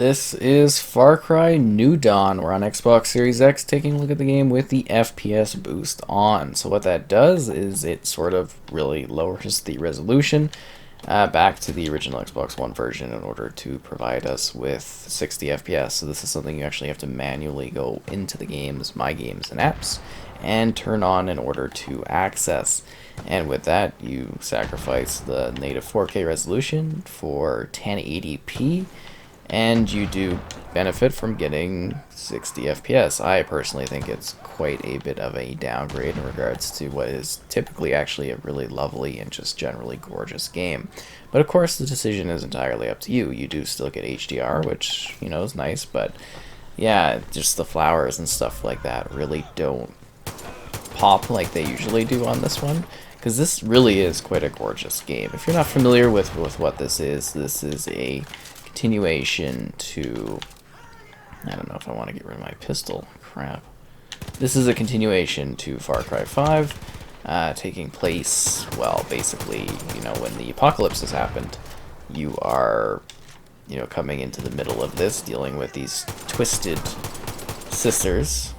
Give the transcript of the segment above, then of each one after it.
This is Far Cry New Dawn. We're on Xbox Series X taking a look at the game with the FPS Boost on. So what that does is it sort of really lowers the resolution back to the original Xbox One version in order to provide us with 60 FPS. So this is something you actually have to manually go into the games, My Games and Apps, and turn on in order to access. And with that, you sacrifice the native 4K resolution for 1080p, and you do benefit from getting 60 FPS. I personally think it's quite a bit of a downgrade in regards to what is typically actually a really lovely and just generally gorgeous game. But of course, the decision is entirely up to you. You do still get HDR, which, you know, is nice, but yeah, just the flowers and stuff like that really don't pop like they usually do on this one, because this really is quite a gorgeous game. If you're not familiar with what this is a continuation to, I don't know if I want to get rid of my pistol, crap. This is a continuation to Far Cry 5, taking place, well, basically, you know, when the apocalypse has happened. You are, you know, coming into the middle of this, dealing with these twisted sisters,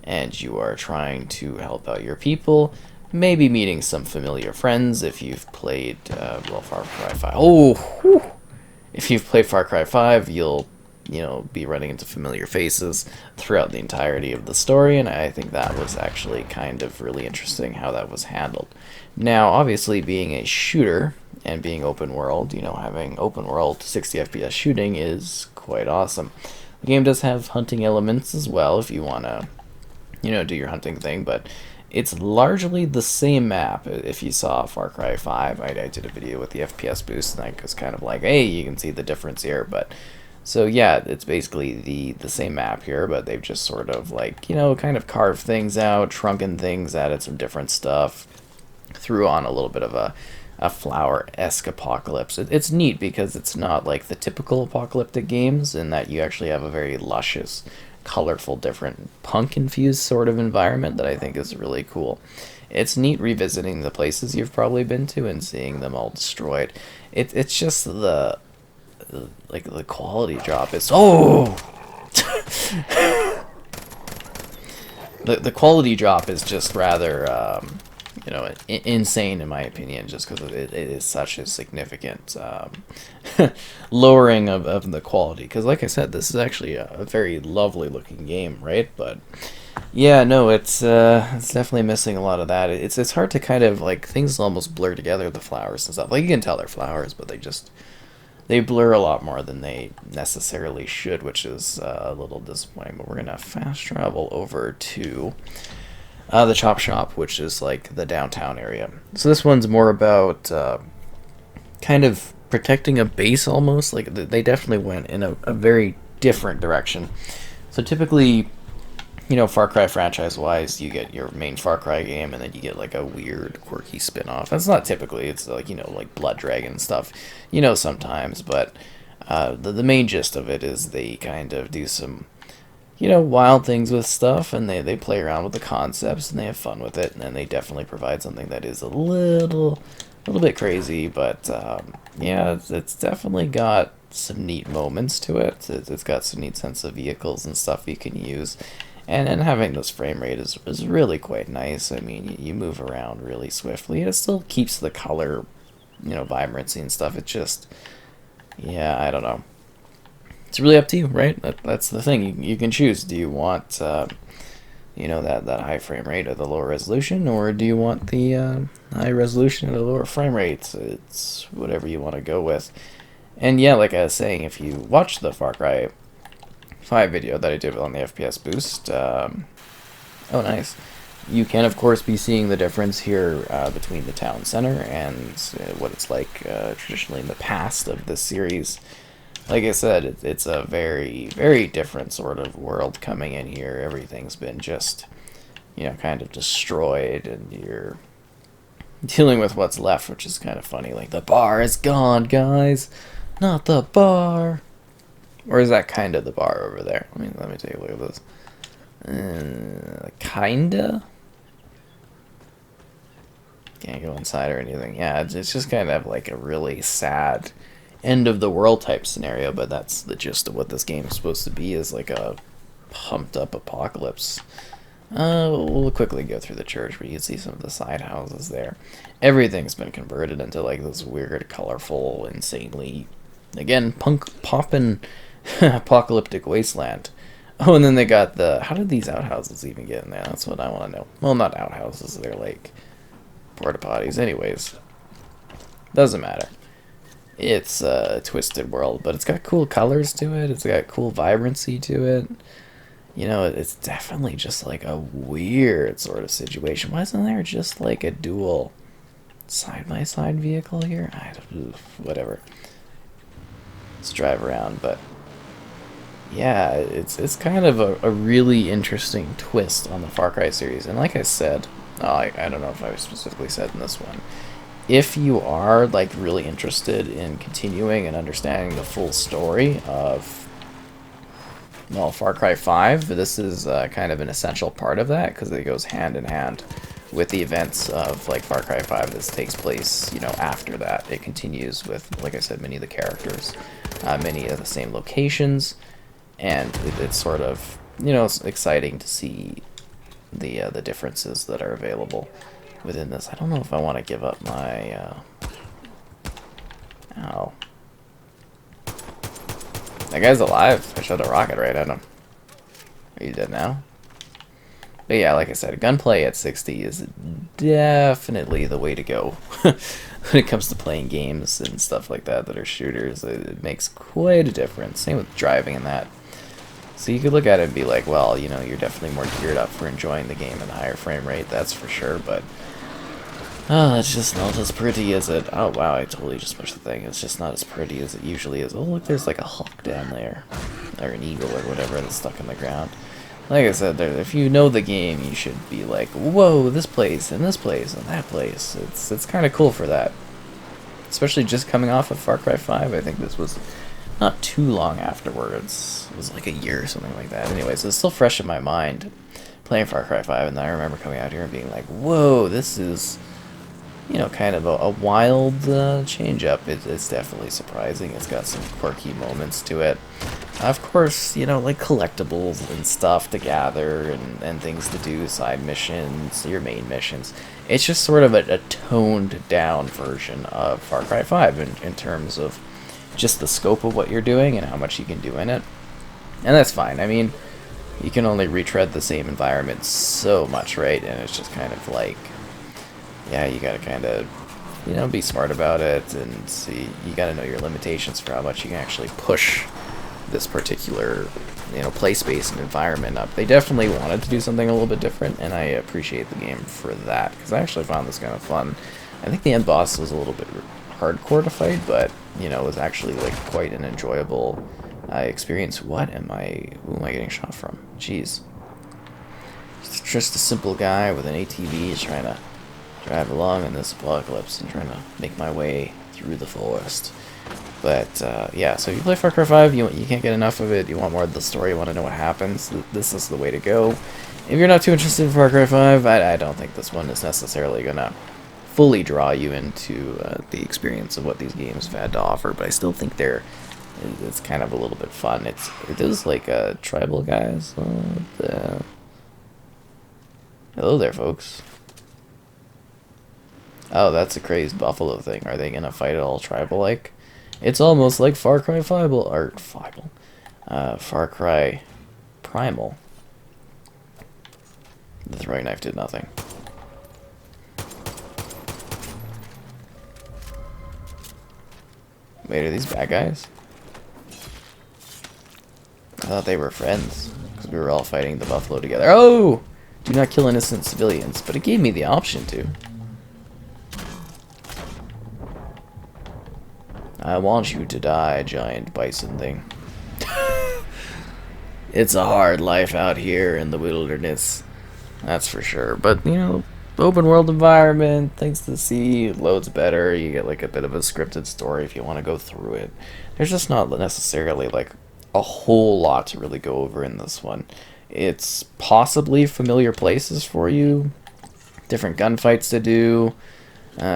and you are trying to help out your people, maybe meeting some familiar friends if you've played, well, Far Cry 5. Oh, whew. If you've played Far Cry 5, you'll, you know, be running into familiar faces throughout the entirety of the story, and I think that was actually kind of really interesting how that was handled. Now, obviously, being a shooter and being open world, you know, having open world 60 FPS shooting is quite awesome. The game does have hunting elements as well if you want to, you know, do your hunting thing, but it's largely the same map. If you saw Far Cry 5, I did a video with the FPS Boost, and I was kind of like, hey, you can see the difference here. But so yeah, it's basically the same map here, but they've just sort of like, you know, kind of carved things out, shrunken things, added some different stuff, threw on a little bit of a flower-esque apocalypse. It's neat because it's not like the typical apocalyptic games in that you actually have a very luscious, colorful, different punk-infused sort of environment that I think is really cool. It's neat revisiting the places you've probably been to and seeing them all destroyed. It's just the quality drop is the quality drop is just rather you know, insane in my opinion, just because it is such a significant lowering of the quality. Because like I said, this is actually a very lovely looking game, right? But yeah, no, it's definitely missing a lot of that. It's hard to kind of, like, things almost blur together, the flowers and stuff. Like, you can tell they're flowers, but they blur a lot more than they necessarily should, which is a little disappointing. But we're gonna fast travel over to the Chop Shop, which is like the downtown area. So this one's more about kind of protecting a base almost. Like, they definitely went in a very different direction. So typically, you know, Far Cry franchise-wise, you get your main Far Cry game, and then you get like a weird, quirky spin-off. That's not typically. It's like, you know, like Blood Dragon stuff, you know, sometimes. But the main gist of it is they kind of do some, you know, wild things with stuff, and they play around with the concepts, and they have fun with it, and then they definitely provide something that is a little bit crazy, but yeah, it's definitely got some neat moments to it. It's got some neat sense of vehicles and stuff you can use, and having this frame rate is really quite nice. I mean, you move around really swiftly, and it still keeps the color, you know, vibrancy and stuff. It just, yeah, I don't know. It's really up to you, right? That's the thing. You can choose. Do you want, you know, that high frame rate or the lower resolution, or do you want the high resolution or the lower frame rate? It's whatever you want to go with. And yeah, like I was saying, if you watch the Far Cry 5 video that I did on the FPS Boost, oh nice, you can of course be seeing the difference here between the town center and what it's like traditionally in the past of this series. Like I said, it's a very, very different sort of world coming in here. Everything's been just, you know, kind of destroyed, and you're dealing with what's left, which is kind of funny. Like, the bar is gone, guys. Not the bar. Or is that kind of the bar over there? Let me take a look at this. Kinda? Can't go inside or anything. Yeah, it's just kind of like a really sad end of the world type scenario, but that's the gist of what this game is supposed to be, is like a pumped up apocalypse. We'll quickly go through the church where you can see some of the side houses there. Everything's been converted into like this weird, colorful, insanely, again, punk poppin' apocalyptic wasteland. Oh, and then they got the, how did these outhouses even get in there? That's what I want to know. Well, not outhouses, they're like porta potties. Anyways, doesn't matter. It's a twisted world, but it's got cool colors to it. It's got cool vibrancy to it. You know, it's definitely just like a weird sort of situation. Why isn't there just like a dual side-by-side vehicle here? Whatever. Let's drive around, but yeah, it's kind of a really interesting twist on the Far Cry series. And like I said, I don't know if I specifically said in this one, if you are like really interested in continuing and understanding the full story of, well, Far Cry 5, this is kind of an essential part of that, because it goes hand in hand with the events of like Far Cry 5. This takes place, you know, after that. It continues with, like I said, many of the characters, many of the same locations, and it's sort of, you know, it's exciting to see the differences that are available within this. I don't know if I want to give up my ow. That guy's alive. I shot a rocket right at him. Are you dead now? But yeah, like I said, gunplay at 60 is definitely the way to go. When it comes to playing games and stuff like that are shooters, it makes quite a difference. Same with driving and that. So you could look at it and be like, well, you know, you're definitely more geared up for enjoying the game at a higher frame rate, that's for sure, but it's just not as pretty as it... Oh, wow, I totally just pushed the thing. It's just not as pretty as it usually is. Oh, look, there's like a hawk down there. Or an eagle or whatever that's stuck in the ground. Like I said, if you know the game, you should be like, whoa, this place, and that place. It's kind of cool for that. Especially just coming off of Far Cry 5. I think this was not too long afterwards. It was like a year or something like that. Anyways, it's still fresh in my mind playing Far Cry 5, and I remember coming out here and being like, whoa, this is... you know, kind of a wild change-up. It's definitely surprising. It's got some quirky moments to it. Of course, you know, like collectibles and stuff to gather and things to do, side missions, your main missions. It's just sort of a toned-down version of Far Cry 5 in terms of just the scope of what you're doing and how much you can do in it. And that's fine. I mean, you can only retread the same environment so much, right? And it's just kind of like... yeah, you gotta kind of, you know, be smart about it, and see, you gotta know your limitations for how much you can actually push this particular, you know, play space and environment up. They definitely wanted to do something a little bit different, and I appreciate the game for that, because I actually found this kind of fun. I think the end boss was a little bit hardcore to fight, but, you know, it was actually, like, quite an enjoyable experience. Who am I getting shot from? Jeez. Just a simple guy with an ATV trying to drive along in this apocalypse and trying to make my way through the forest. But yeah, so if you play Far Cry 5, you can't get enough of it, you want more of the story, you want to know what happens, this is the way to go. If you're not too interested in Far Cry 5, I don't think this one is necessarily going to fully draw you into the experience of what these games have had to offer, but I still think it's kind of a little bit fun. It is like tribal guys. Hello there, folks. Oh, that's a crazed buffalo thing. Are they gonna fight it all tribal-like? It's almost like Far Cry Far Cry Primal. The throwing knife did nothing. Wait, are these bad guys? I thought they were friends, because we were all fighting the buffalo together. Oh! Do not kill innocent civilians, but it gave me the option to. I want you to die, giant bison thing. It's a hard life out here in the wilderness. That's for sure. But, you know, open world environment, things to see, loads better. You get like a bit of a scripted story if you want to go through it. There's just not necessarily like a whole lot to really go over in this one. It's possibly familiar places for you, different gunfights to do.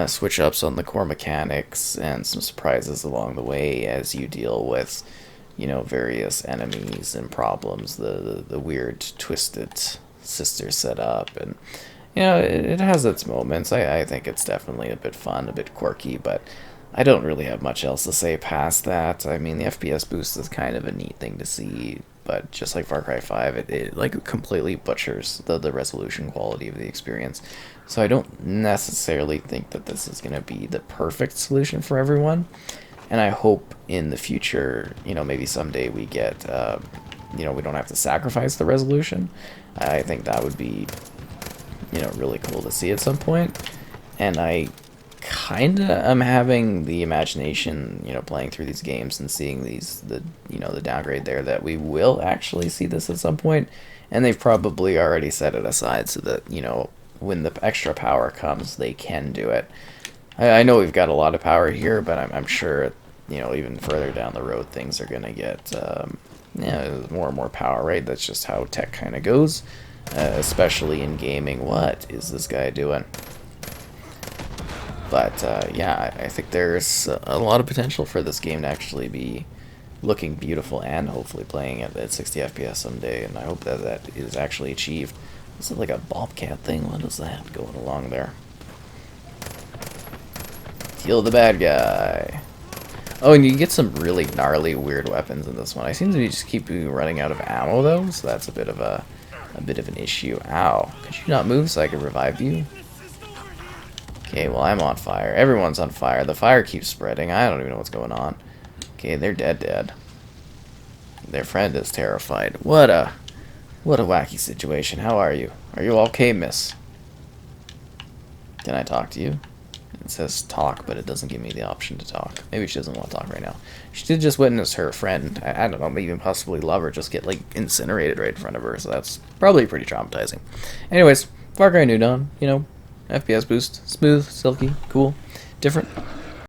switch ups on the core mechanics and some surprises along the way as you deal with, various enemies and problems. The weird twisted sister setup, and it has its moments. I think it's definitely a bit fun, a bit quirky, but I don't really have much else to say past that. I mean, the FPS boost is kind of a neat thing to see, but just like Far Cry 5, it like completely butchers the resolution quality of the experience. So I don't necessarily think that this is going to be the perfect solution for everyone. And I hope in the future, maybe someday we get, we don't have to sacrifice the resolution. I think that would be, really cool to see at some point. And I kind of am having the imagination, playing through these games and seeing the downgrade there, that we will actually see this at some point. And they've probably already set it aside so that, when the extra power comes, they can do it. I know we've got a lot of power here, but I'm sure, even further down the road, things are going to get, more and more power, right? That's just how tech kind of goes, especially in gaming. What is this guy doing? But, yeah, I think there's a lot of potential for this game to actually be looking beautiful and hopefully playing it at 60 FPS someday, and I hope that that is actually achieved. Is it like a bobcat thing? What is that going along there? Kill the bad guy. Oh, and you get some really gnarly, weird weapons in this one. I seem to just keep running out of ammo, though, so that's a bit of an issue. Ow. Could you not move so I could revive you? Okay, well, I'm on fire. Everyone's on fire. The fire keeps spreading. I don't even know what's going on. Okay, they're dead. Their friend is terrified. What a wacky situation. How are you? Are you okay, miss? Can I talk to you? It says talk, but it doesn't give me the option to talk. Maybe she doesn't want to talk right now. She did just witness her friend, I don't know, maybe even possibly lover, just get, like, incinerated right in front of her, so that's probably pretty traumatizing. Anyways, Far Cry New Dawn, FPS boost, smooth, silky, cool, different.